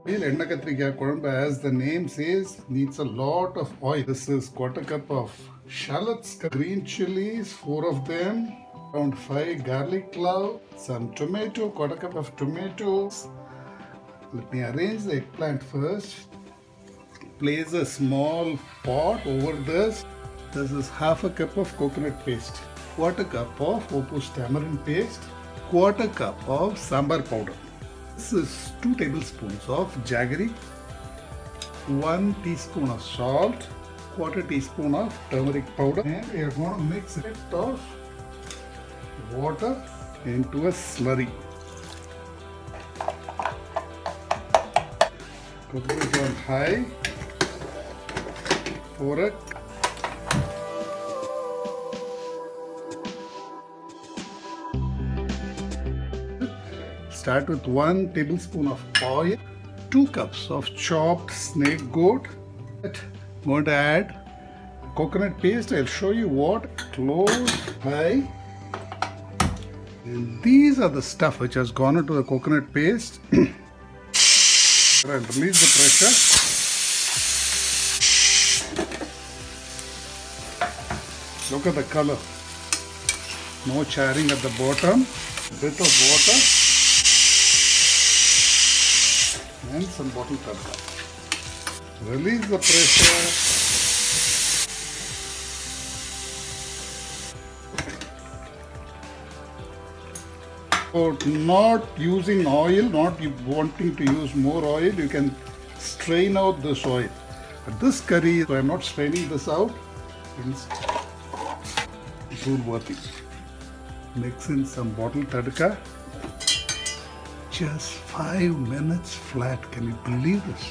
Enna kathirikka kuzhambu, as the name says, needs a lot of oil. This is 1/4 cup of shallots, green chilies, 4 of them, around 5 garlic cloves, some tomato, 1/4 cup of tomatoes. Let me arrange the eggplant first. Place a small pot over this. This is 1/2 cup of coconut paste, 1/4 cup of OPOS tamarind paste, 1/4 cup of SAMBAR powder. This is 2 tablespoons of jaggery, 1 teaspoon of salt, 1/4 teaspoon of turmeric powder, and we are going to mix a bit of water into a slurry. Cook this on high for a Start with 1 tablespoon of oil, 2 cups of chopped snake goat. I'm going to add coconut paste. I'll show you what. Close, high. And these are the stuff which has gone into the coconut paste. I'll release the pressure. Look at the color. No charring at the bottom. A bit of water. And some bottle tadka. Release the pressure. For not using oil, not wanting to use more oil, you can strain out this oil. But this curry, so I am not straining this out. It's worthy. Mix in some bottle tadka. Just 5 minutes flat. Can you believe this?